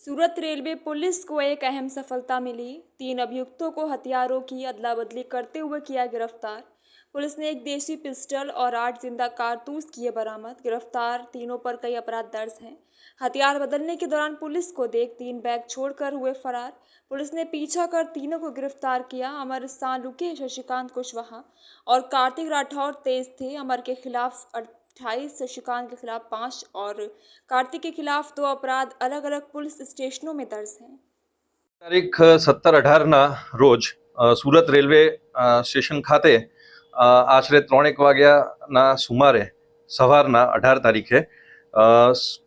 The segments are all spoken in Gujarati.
सूरत रेलवे पुलिस को एक अहम सफलता मिली। 3 अभियुक्तों को हथियारों की अदला बदली करते हुए किया गिरफ्तार। पुलिस ने एक देसी पिस्टल और 8 जिंदा कारतूस किए बरामद। गिरफ्तार तीनों पर कई अपराध दर्ज हैं। हथियार बदलने के दौरान पुलिस को देख 3 बैग छोड़कर हुए फरार। पुलिस ने पीछा कर तीनों को गिरफ्तार किया। अमर सालुके, शशिकांत कुशवाहा और कार्तिक राठौर तेज थे। अमर के खिलाफ 28, शशिकांत के खिलाफ 5 और कार्तिक के खिलाफ 2 अपराध अलग अलग पुलिस स्टेशनों में दर्ज हैं। તારીખ 17-18 રોજ સુરત રેલવે સ્ટેશન ખાતે આશરે 3:00 વાગ્યાના સુમારે સવારના 18 તારીખે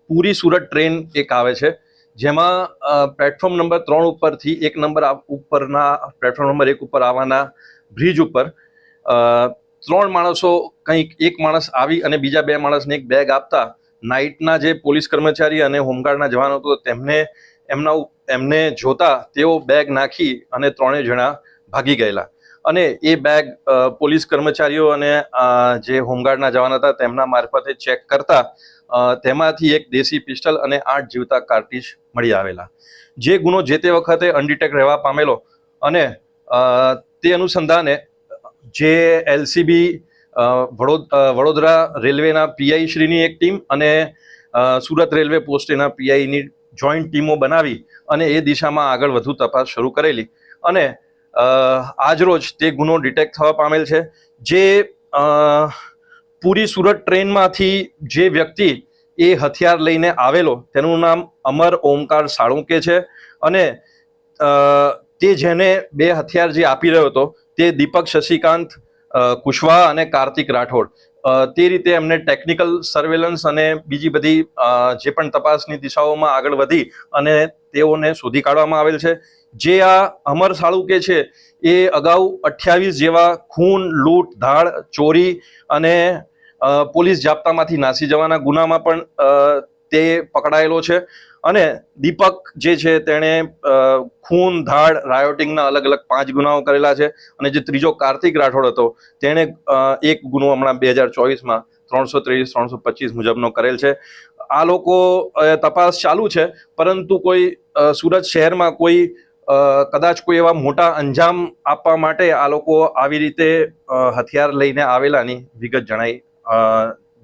પૂરી સુરત ટ્રેન એક આવે છે, જેમાં પ્લેટફોર્મ નંબર 3 ઉપરથી 1 નંબર ઉપરના પ્લેટફોર્મ નંબર 1 ઉપર આવવાના બ્રિજ ઉપર 3 માણસો, કંઈક એક માણસ આવી અને બીજા 2 માણસને એક બેગ આપતા નાઇટના જે પોલીસ કર્મચારી અને હોમગાર્ડના જવાનો હતો એમને જોતા તેઓ બેગ નાખી અને 3 જણા ભાગી ગયેલા અને એ બેગ પોલીસ કર્મચારીઓ અને જે હોમગાર્ડના જવાન હતા તેમના મારફતે ચેક કરતા તેમાંથી એક દેશી પિસ્ટલ અને 8 જીવતા કાર્તુજ મળી આવેલા, જે ગુનો જે તે વખતે અનડિટેક્ટ રહેવા પામેલો અને તે અનુસંધાને જે એલસીબી વડોદરા રેલવેના પીઆઈ શ્રીની એક ટીમ અને સુરત રેલવે પોસ્ટના પીઆઈની જોઈન્ટ ટીમો બનાવી અને એ દિશામાં આગળ વધુ તપાસ શરૂ કરેલી અને આજરોજ તે ગુનો ડિટેક્ટ થવા પામેલ છે। જે પૂરી સુરત ટ્રેનમાંથી જે વ્યક્તિ એ હથિયાર લઈને આવેલો તેનું નામ અમર ઓમકાર સાળુંકે છે અને તે જેને 2 હથિયાર જે આપી રહ્યો હતો તે દીપક શશિકાંત કુશવાહા અને કાર્તિક રાઠોડ। તે રીતે એમને ટેકનિકલ સર્વેલન્સ અને બીજી બધી જે પણ તપાસની દિશાઓમાં આગળ વધી અને તેઓને શોધી કાઢવામાં આવેલ છે। જે આ અમર સાળુકે છે એ અગાઉ 28 જેવા ખૂન, લૂંટ, ધાડ, ચોરી અને પોલીસ જાપ્તામાંથી નાસી જવાના ગુનામાં પણ તે પકડાયેલો છે અને દીપક જે છે તેણે ખૂન, ધાડ, રાયોટિંગના અલગ અલગ 5 ગુનાઓ કરેલા છે અને જે ત્રીજો કાર્તિક રાઠોડ હતો તેણે એક ગુનો હમણાં 2024માં 323, 325 મુજબનો કરેલ છે। આ લોકો તપાસ ચાલુ છે, પરંતુ કોઈ સુરત શહેરમાં કોઈ કદાચ કોઈ એવા મોટા અંજામ આપવા માટે આ લોકો આવી રીતે હથિયાર લઈને આવેલાની વિગત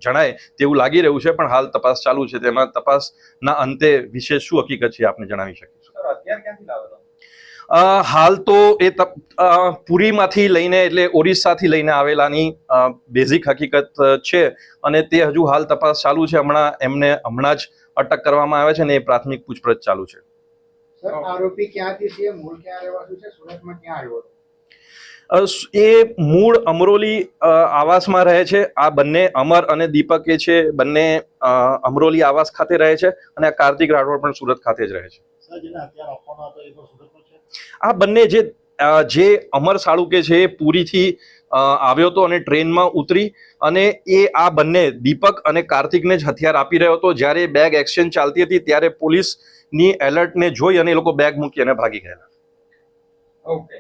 જણાય તેવું લાગી રહ્યું છે, પણ હાલ તપાસ ચાલુ છે। તેમાં તપાસના અંતે વિશેષ શું હકીકત છે આપને જણાવી શકીશું। હાલ તો એ પુરીમાંથી લઈને એટલે ઓરિસ્સાથી લઈને આવેલાની બેઝિક હકીકત છે અને તે હજુ હાલ તપાસ ચાલુ છે। હમણાં જ અટક કરવામાં આવે છે અને એ પ્રાથમિક પૂછપરછ ચાલુ છે। સર, આરોપી ક્યાંથી છે, મૂળ ક્યાં રહેવાસી છે, સુરતમાં ક્યાં આવ્યો હતો? એ મૂળ અમરોલી આવાસમાં રહે છે। આ બંને અમર અને દીપક એ છે બંને અમરોલી આવાસ ખાતે રહે છે અને આ કાર્તિક રાઠોડ પણ સુરત ખાતે જ રહે છે। આ બંને જે અમર સાળુકે છે એ પુરીથી આવ્યો હતો અને ટ્રેનમાં ઉતરી અને એ આ બંને દીપક અને કાર્તિકને જ હથિયાર આપી રહ્યો હતો। જ્યારે બેગ એક્સચેન્જ ચાલતી હતી ત્યારે પોલીસની એલર્ટને જોઈ અને એ લોકો બેગ મૂકી અને ભાગી ગયેલા। ઓકે।